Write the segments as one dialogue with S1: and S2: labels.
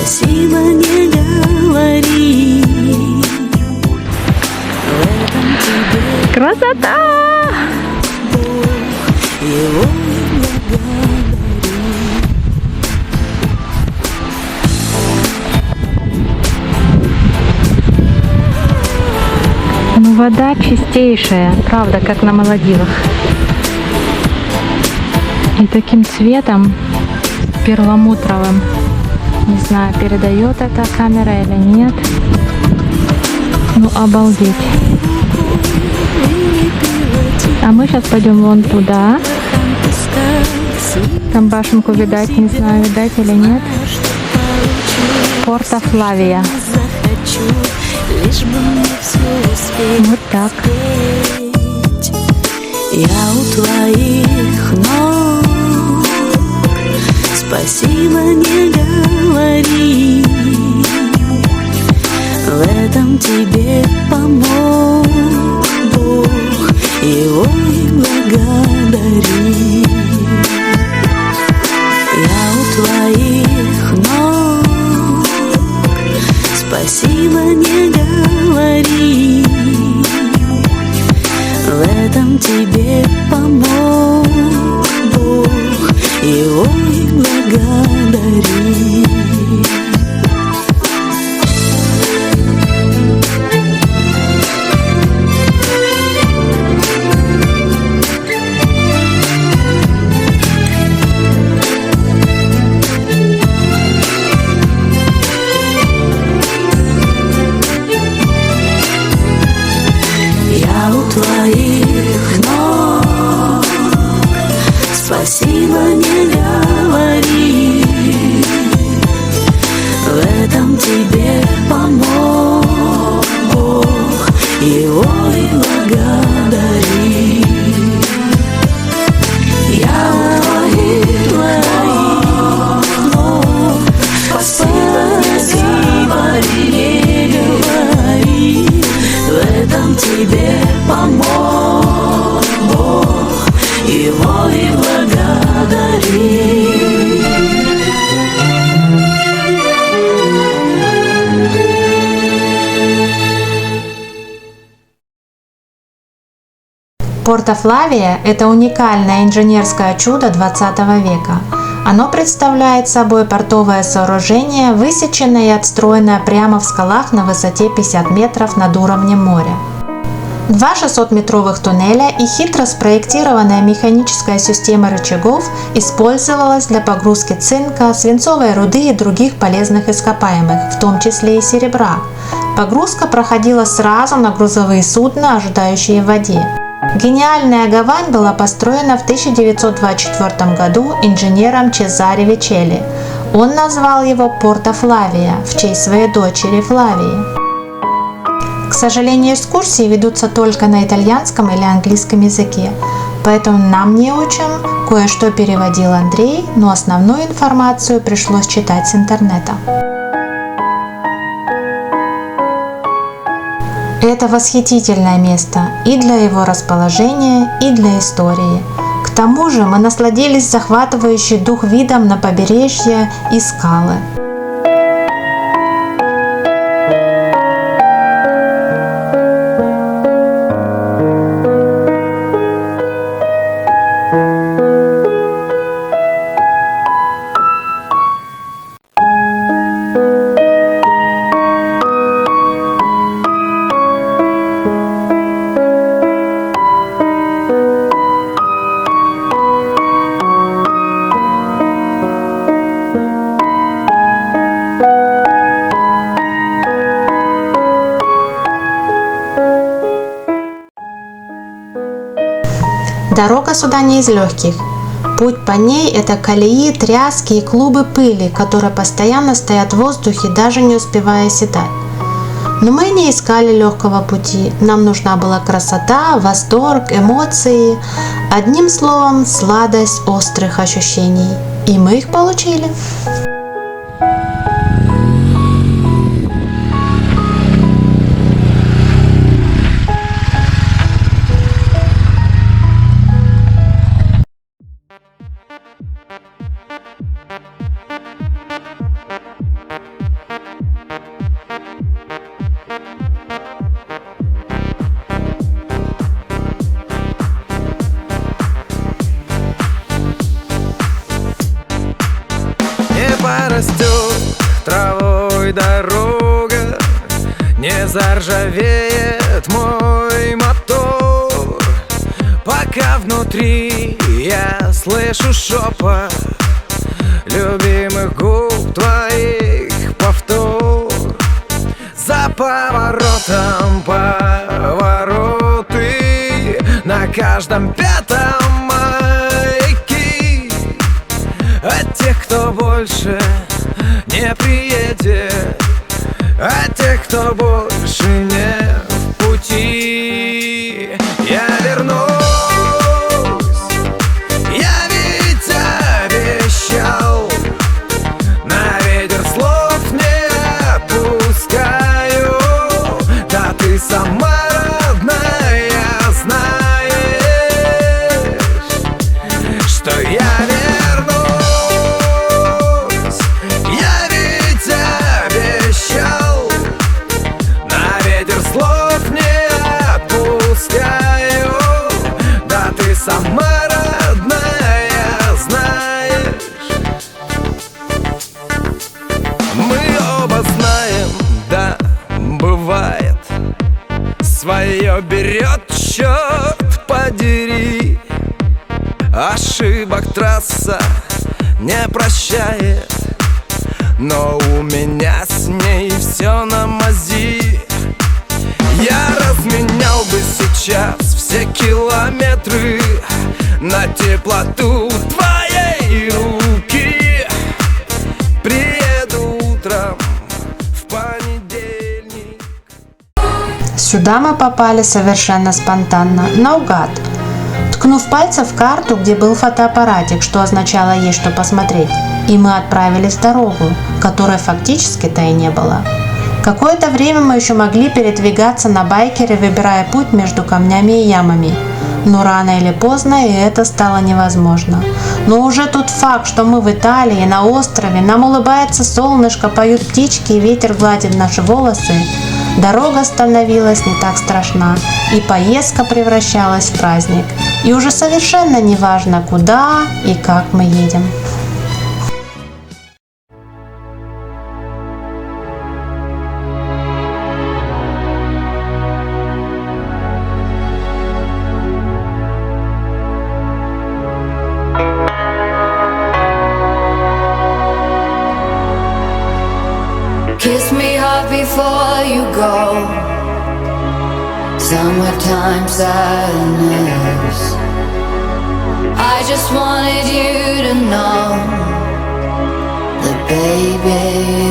S1: Спасибо не говори. В этом тебе
S2: Красота!
S1: Бог его благодари.
S2: Ну, вода чистейшая, правда, как на Малдивах. И таким цветом перламутровым. Не знаю, передает эта камера или нет. Ну, обалдеть. А мы сейчас пойдем вон туда. Там башенку видать, не знаю, видать или нет. Порто Флавия. Вот так.
S1: Я у твоих ног. Спасибо не говори. В этом тебе помог Бог, его и благодари. Я у твоих ног. Спасибо не говори. В этом тебе помог Бог, его и благодари. Твоих ног. Спасибо не говори. В этом тебе помог Бог, его и благодари. Я у твоих ног. Спасибо не говори. В этом тебе помог Бог, его и благодари.
S2: Порто Флавия – это уникальное инженерское чудо 20 века. Оно представляет собой портовое сооружение, высеченное и отстроенное прямо в скалах на высоте 50 метров над уровнем моря. Два 600-метровых туннеля и хитро спроектированная механическая система рычагов использовалась для погрузки цинка, свинцовой руды и других полезных ископаемых, в том числе и серебра. Погрузка проходила сразу на грузовые судна, ожидающие в воде. Гениальная гавань была построена в 1924 году инженером Чезаре Вичелли. Он назвал его Порто Флавия в честь своей дочери Флавии. К сожалению, экскурсии ведутся только на итальянском или английском языке, поэтому нам не учим, кое-что переводил Андрей, но основную информацию пришлось читать с интернета. Это восхитительное место и для его расположения, и для истории. К тому же мы насладились захватывающим дух видом на побережье и скалы. Дорога сюда не из легких. Путь по ней – это колеи, тряски и клубы пыли, которые постоянно стоят в воздухе, даже не успевая оседать. Но мы не искали легкого пути. Нам нужна была красота, восторг, эмоции. Одним словом, сладость острых ощущений. И мы их получили.
S3: заржавеет мой мотор, пока внутри я слышу шепот любимых губ твоих повтор. За поворотом повороты, на каждом пятом маяки от тех, кто больше не приедет, от тех, кто больше не в пути. Я вернусь, я ведь обещал, на ветер слов не отпускаю. Да ты сама родная знаешь, что я вернусь. Я ведь обещал, на ветер слов не отпускаю. Да ты сама родная знаешь. Мы оба знаем, да, бывает, свое берет, черт подери. Ошибок трасса не прощает, но у меня с ней все на мази. Я разменял бы сейчас все километры на теплоту твоей руки. Приеду утром в понедельник.
S2: Сюда мы попали совершенно спонтанно, наугад. Ткнув пальцем в карту, где был фотоаппаратик, что означало есть что посмотреть, и мы отправились в дорогу, которой фактически-то и не было. Какое-то время мы еще могли передвигаться на байкере, выбирая путь между камнями и ямами. Но рано или поздно и это стало невозможно. Но уже тот факт, что мы в Италии, на острове, нам улыбается солнышко, поют птички и ветер гладит наши волосы, дорога становилась не так страшна, и поездка превращалась в праздник. И уже совершенно не важно, куда и как мы едем.
S1: Kiss me hard before you go. Summertime sadness. I just wanted you to know that baby,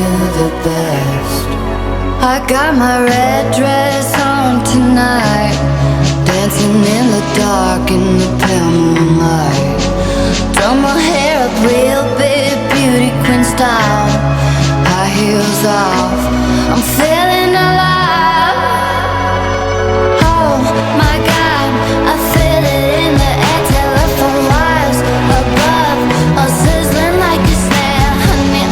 S1: you're the best. I got my red dress on tonight, dancing in the dark in the pale moonlight. Done my hair up real big, beauty queen style. High heels off, I'm feeling alive. Oh my God, I feel it in the air. Telephone wires above, all sizzling like a snare. Honey,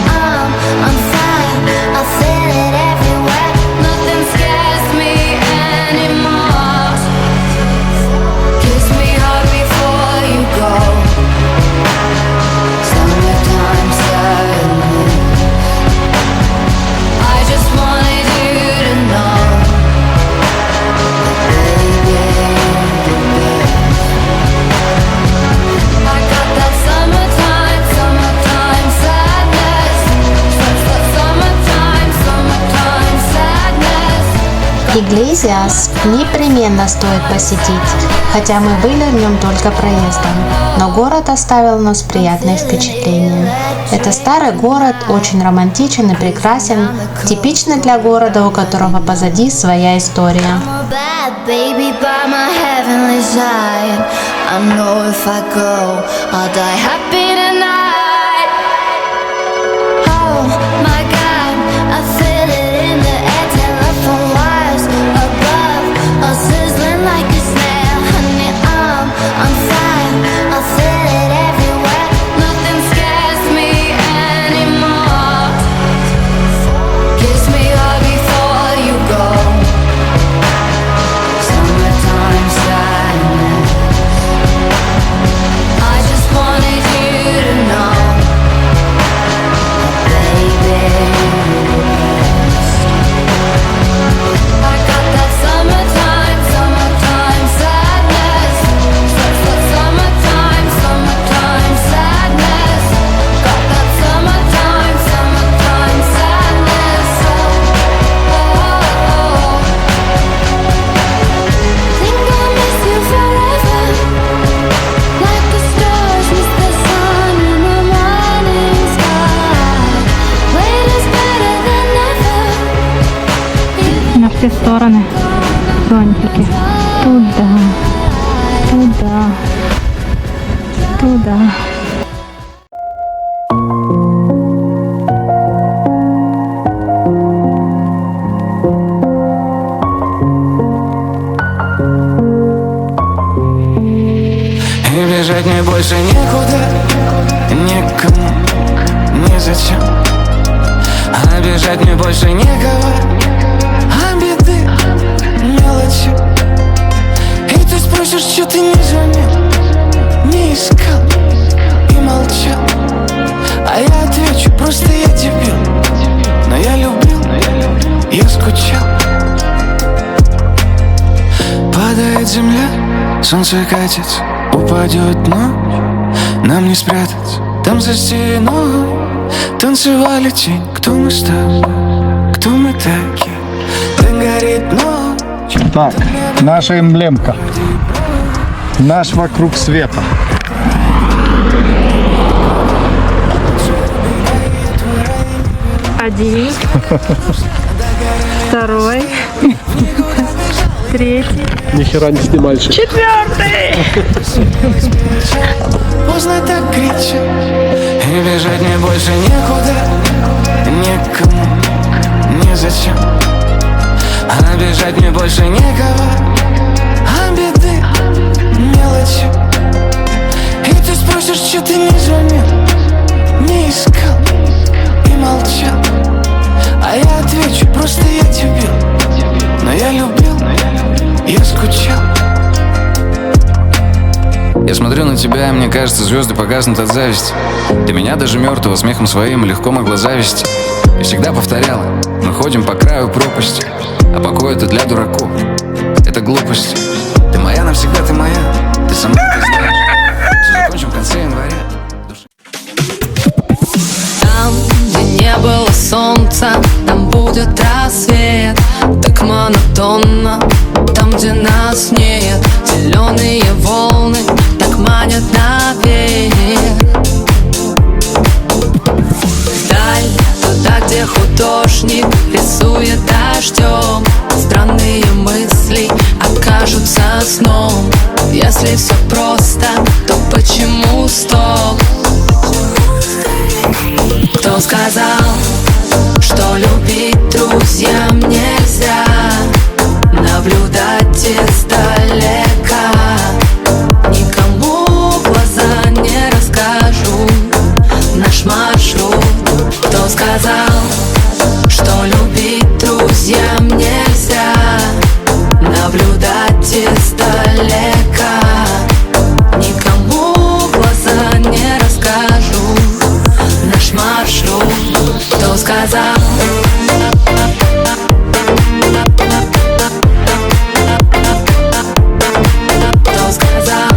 S1: I'm fire, I feel it everywhere. Nothing scares me anymore. Kiss me hard before you go. Summertime sadness. I just wanted you to know that baby, you're the best. I got that summertime sadness. Summertime sadness.
S2: Иглесиас непременно стоит посетить, хотя мы были в нем только проездом, но город оставил в нас приятные впечатления. Это старый город, очень романтичен и прекрасен, типичный для города, у которого позади своя история.
S1: I'm a bad baby by my heavenly side. I know if I go, I'll die happy tonight. Oh my God, I feel it in the air. Telephone wires above, all sizzling like a snare. Honey, I'm fire, I feel it everywhere. Nothing scares me anymore. Kiss me hard before you go. Summertime sadness. I just wanted you
S2: стороны. Зонтики. Туда. Туда. Туда.
S4: И бежать мне больше некуда, никому, ни зачем. А бежать мне больше некого, а беды мелочи. И ты спросишь, что ты не звонил, не искал и молчал. А я отвечу, просто я дебил. Но я любил, я скучал. Падает земля, солнце катится, упадет ночь, нам не спрятаться. Там за стеной танцевали тень. Кто мы с тобой, кто мы такие? Да горит ночь.
S5: Так, наша эмблемка. Наш вокруг света.
S2: Один. Второй. Третий.
S5: Нихера не снимальщик.
S2: Четвертый.
S4: Поздно так кричать. И бежать мне больше некуда, никому, ни зачем. А бежать мне больше некого, а беды мелочи. И ты спросишь, что ты не звонил, не искал и молчал. А я отвечу, просто я дебил. Но я любил, я скучал. Я смотрю на тебя, и мне кажется, звезды погаснут от зависти. Ты меня даже мертвого смехом своим легко могла зависти. И всегда повторяла, мы ходим по краю пропасти. А покой это для дураков, это глупость. Ты моя навсегда, ты моя, ты со мной, ты знаешь. Все закончим в конце января.
S1: Там, где не было солнца, там будет рассвет. Так монотонно, там, где нас нет. Зеленые волны так манят наверх. Вдаль, туда, где художник рисует дождем. Странные мысли окажутся сном. Если все просто, то почему стоп? Кто сказал, что любить друзьям нельзя? Наблюдать издалека. Никому в глаза не расскажу наш маршрут. Кто сказал, что любить друзьям нельзя? Наблюдать издалека. Никому в глаза не расскажу наш маршрут. Кто сказал? Кто сказал?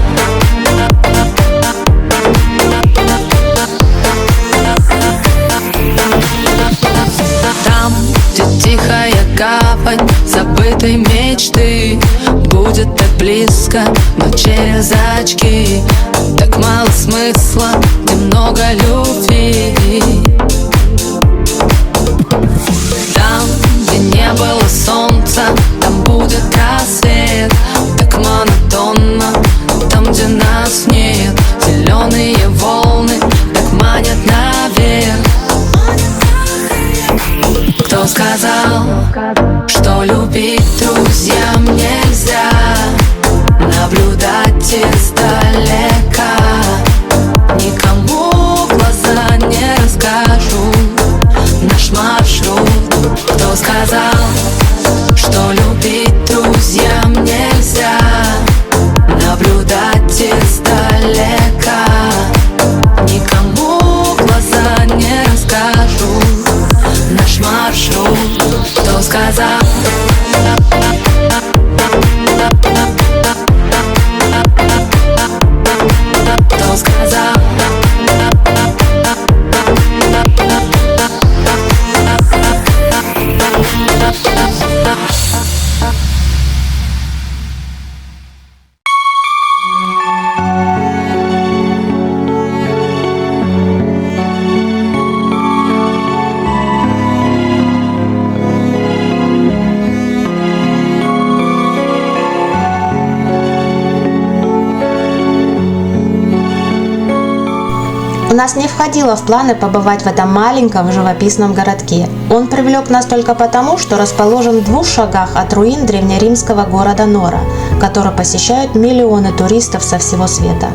S1: Там, где тихая гавань забытой мечты, будет так близко, но через очки. Так мало смысла, немного любви. Там, где не было солнца, там будет рассвет. Так монотонно, там, где нас нет. Зеленые волны так манят наверх. Кто сказал, что любить друзьям нельзя? Наблюдать издалека. Никому в глаза не расскажу наш маршрут. Кто сказал, что любить друзьям нельзя?
S2: нас не входило в планы побывать в этом маленьком живописном городке. Он привлек нас только потому, что расположен в 2 шагах от руин древнеримского города Нора, который посещают миллионы туристов со всего света.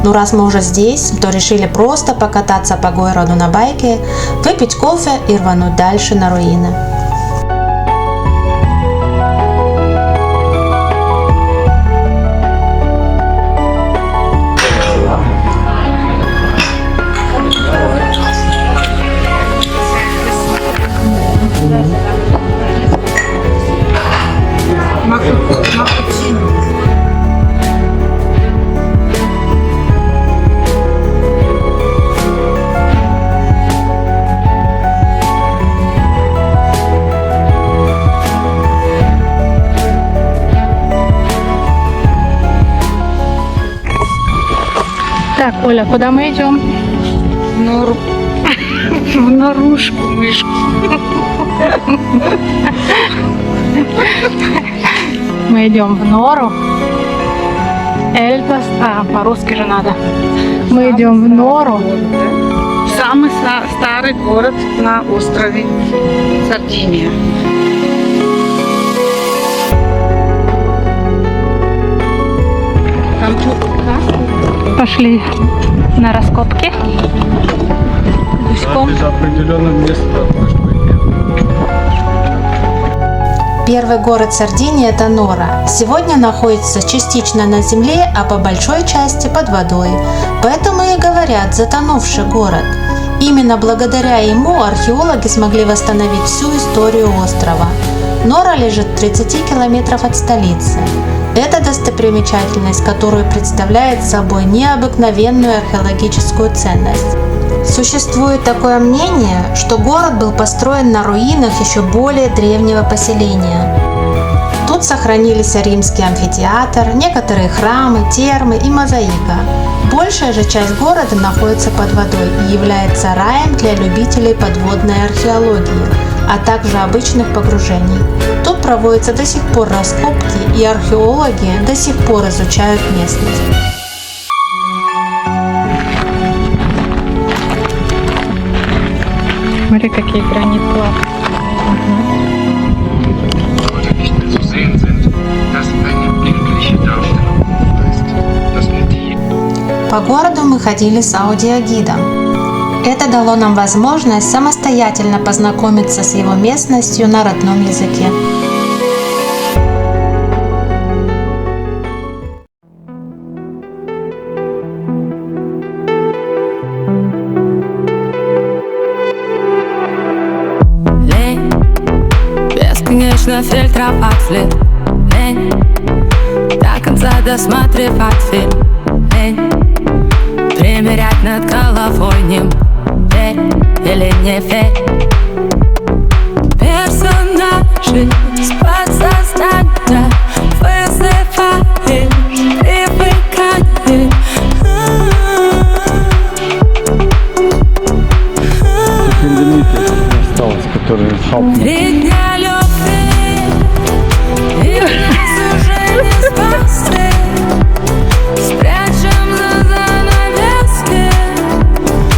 S2: Но раз мы уже здесь, то решили просто покататься по городу на байке, выпить кофе и рвануть дальше на руины.
S6: Так, Оля, куда мы идем? В норушку, мышку. Мы идем в нору. Эльтос. По-русски же надо. Мы идем в нору.
S7: Самый старый город на острове Сардиния. Там
S6: Пошли на раскопки. Гуськом.
S2: Первый город Сардинии – это Нора. Сегодня находится частично на земле, а по большой части под водой. Поэтому и говорят «затонувший город». Именно благодаря ему археологи смогли восстановить всю историю острова. Нора лежит в 30 километров от столицы. Это достопримечательность, которую представляет собой необыкновенную археологическую ценность. Существует такое мнение, что город был построен на руинах еще более древнего поселения. Тут сохранились римский амфитеатр, некоторые храмы, термы и мозаика. Большая же часть города находится под водой и является раем для любителей подводной археологии, а также обычных погружений. Тут проводятся до сих пор раскопки, и археологи до сих пор изучают местность.
S6: Смотри, какие гранит плавают.
S2: По городу мы ходили с аудиогидом. Это дало нам возможность самостоятельно познакомиться с его местностью на родном языке.
S8: Лень, бесконечно фильтровать флирт. Лень, до конца досматривать фильм. Лень, примерять над головой ним. Верь или не верь. Персонажи с подсознания вызывает привыкание.
S5: Осталось, который халк.
S8: 3 дня любви, и нас уже не спасти. Спрячем за занавески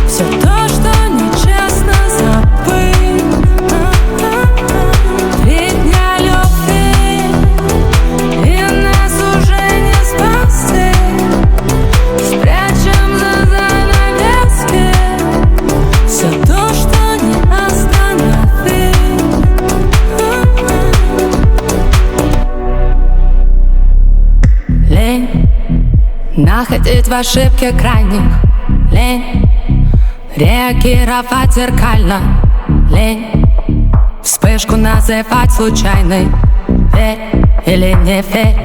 S8: все то, что нечестно забыть. 3 дня любви, и нас уже не спасти. Спрячем за занавески все то, что не остановить. Лень находить в ошибке крайних. Лень реагировать зеркально. Лень вспышку называть случайной. Верь или не верь.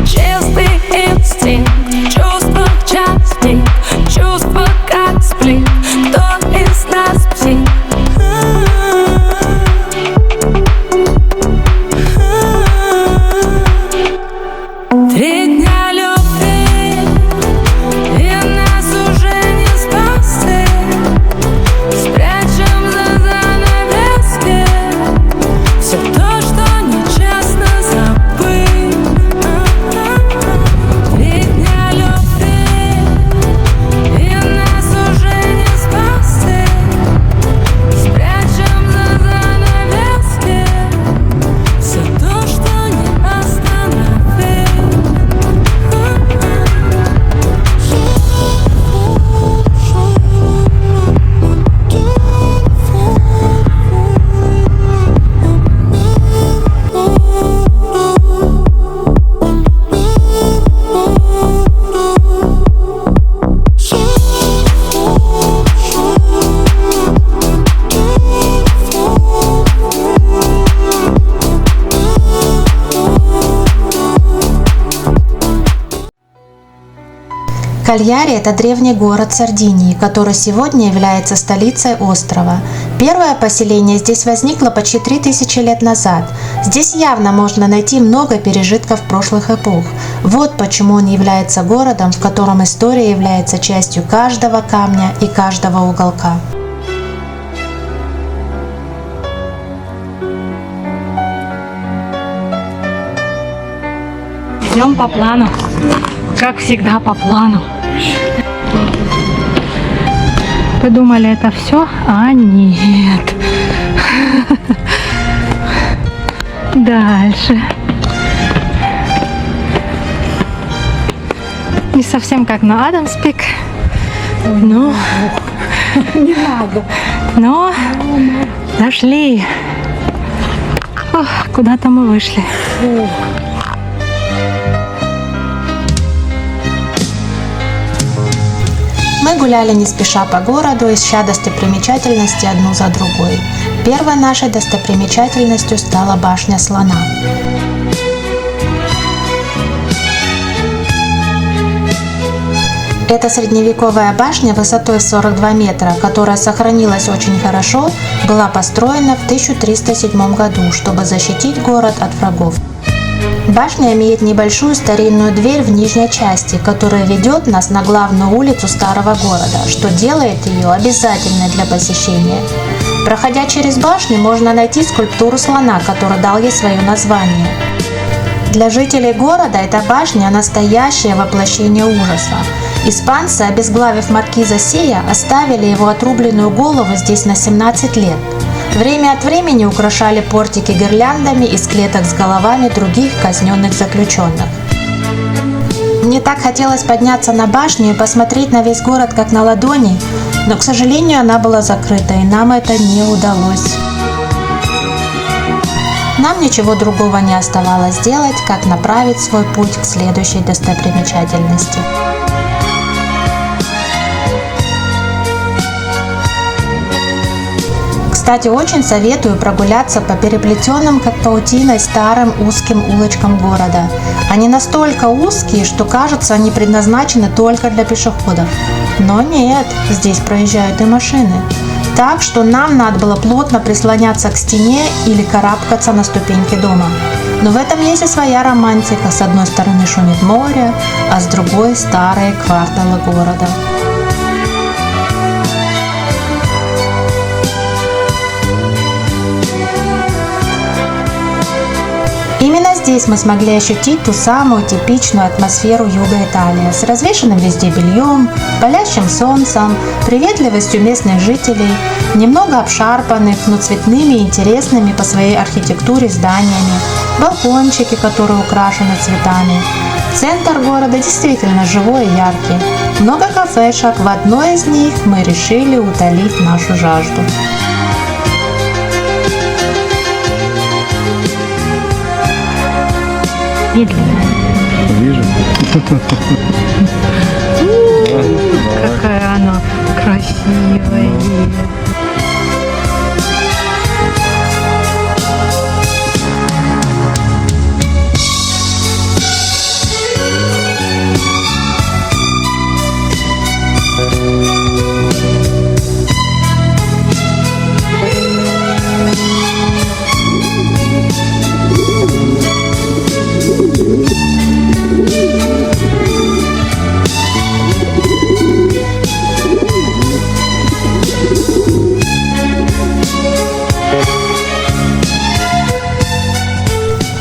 S8: Чистый инстинкт, чувства в части, чувства как сплит. Кто из нас псих? Три дня любви, и нас уже не спасти. Спрячем за занавески все то, что нечестно забыть.
S2: Кальяри – это древний город Сардинии, который сегодня является столицей острова. Первое поселение здесь возникло почти 3000 лет назад. Здесь явно можно найти много пережитков прошлых эпох. Вот почему он является городом, в котором история является частью каждого камня и каждого уголка.
S6: Идем по плану. Как всегда, по плану. Вы думали, это все? А нет. Дальше. Не совсем как на Адамс-Пик, но... Не надо. Но дошли. Ох, куда-то мы вышли.
S2: Мы гуляли не спеша по городу, ища достопримечательности одну за другой. Первой нашей достопримечательностью стала башня слона. Эта средневековая башня высотой 42 метра, которая сохранилась очень хорошо, была построена в 1307 году, чтобы защитить город от врагов. Башня имеет небольшую старинную дверь в нижней части, которая ведет нас на главную улицу старого города, что делает ее обязательной для посещения. Проходя через башню, можно найти скульптуру слона, который дал ей свое название. Для жителей города эта башня – настоящее воплощение ужаса. Испанцы, обезглавив маркиза Сия, оставили его отрубленную голову здесь на 17 лет. Время от времени украшали портики гирляндами из клеток с головами других казненных заключенных. Мне так хотелось подняться на башню и посмотреть на весь город как на ладони, но, к сожалению, она была закрыта, и нам это не удалось. Нам ничего другого не оставалось делать, как направить свой путь к следующей достопримечательности. Кстати, очень советую прогуляться по переплетенным, как паутиной, старым узким улочкам города. Они настолько узкие, что кажется, они предназначены только для пешеходов. Но нет, здесь проезжают и машины. Так что нам надо было плотно прислоняться к стене или карабкаться на ступеньки дома. Но в этом есть и своя романтика. С одной стороны шумит море, а с другой старые кварталы города. Именно здесь мы смогли ощутить ту самую типичную атмосферу юга Италии с развешанным везде бельем, палящим солнцем, приветливостью местных жителей, немного обшарпанных, но цветными и интересными по своей архитектуре зданиями, балкончики, которые украшены цветами. Центр города действительно живой и яркий. Много кафешек, в одной из них мы решили утолить нашу жажду.
S6: Медленно.
S5: Вижу.
S6: Какая она красивая.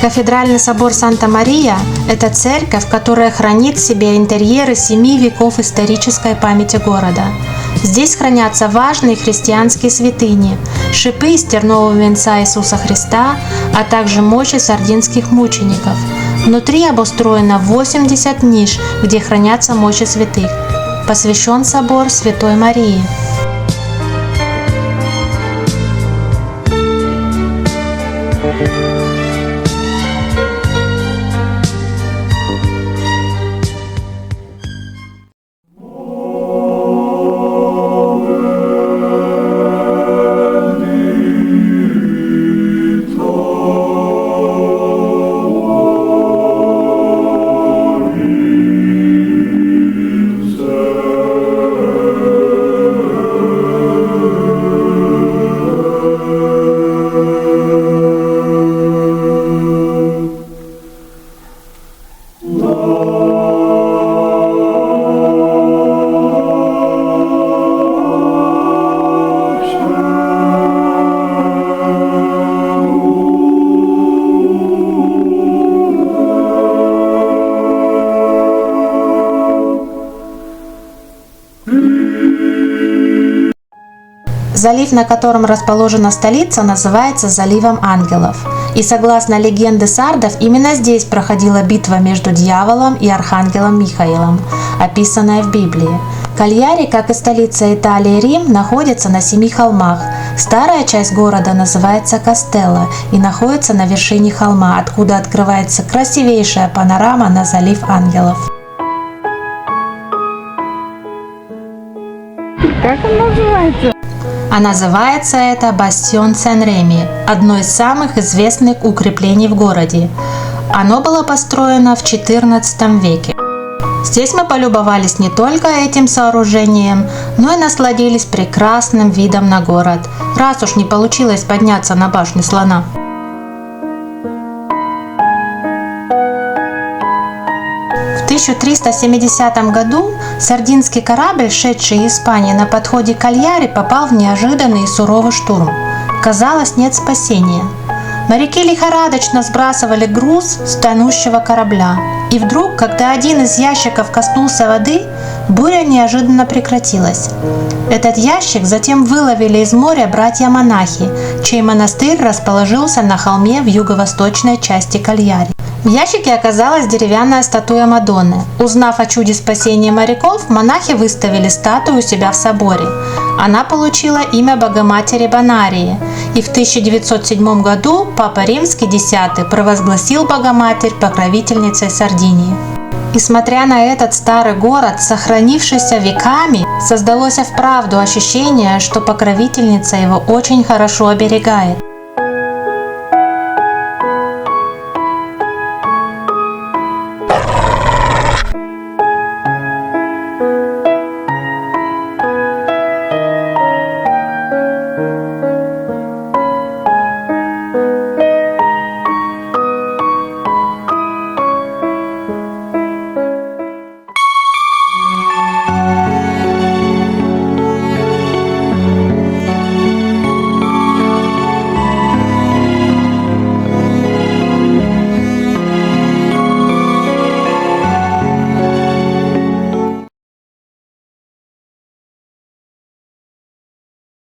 S2: Кафедральный собор Санта-Мария – это церковь, которая хранит в себе интерьеры 7 веков исторической памяти города. Здесь хранятся важные христианские святыни, шипы из тернового венца Иисуса Христа, а также мощи сардинских мучеников. Внутри обустроено 80 ниш, где хранятся мощи святых. Посвящен собор Святой Марии. Залив, на котором расположена столица, называется заливом ангелов. И согласно легенде сардов, именно здесь проходила битва между дьяволом и архангелом Михаилом, описанная в Библии. Кальяри, как и столица Италии Рим, находится на 7 холмах. Старая часть города называется Кастелло и находится на вершине холма, откуда открывается красивейшая панорама на залив ангелов.
S6: Как он называется?
S2: А называется это Бастион Сен-Реми, одно из самых известных укреплений в городе. Оно было построено в XIV веке. Здесь мы полюбовались не только этим сооружением, но и насладились прекрасным видом на город, раз уж не получилось подняться на башню слона. В 1370 году сардинский корабль, шедший из Испании на подходе к Кальяри, попал в неожиданный и суровый штурм. Казалось, нет спасения. Моряки лихорадочно сбрасывали груз с тонущего корабля. И вдруг, когда один из ящиков коснулся воды, буря неожиданно прекратилась. Этот ящик затем выловили из моря братья-монахи, чей монастырь расположился на холме в юго-восточной части Кальяри. В ящике оказалась деревянная статуя Мадонны. Узнав о чуде спасения моряков, монахи выставили статую у себя в соборе. Она получила имя Богоматери Бонарии, и в 1907 году Папа Римский X провозгласил Богоматерь покровительницей Сардинии. И смотря на этот старый город, сохранившийся веками, создалось и вправду ощущение, что покровительница его очень хорошо оберегает.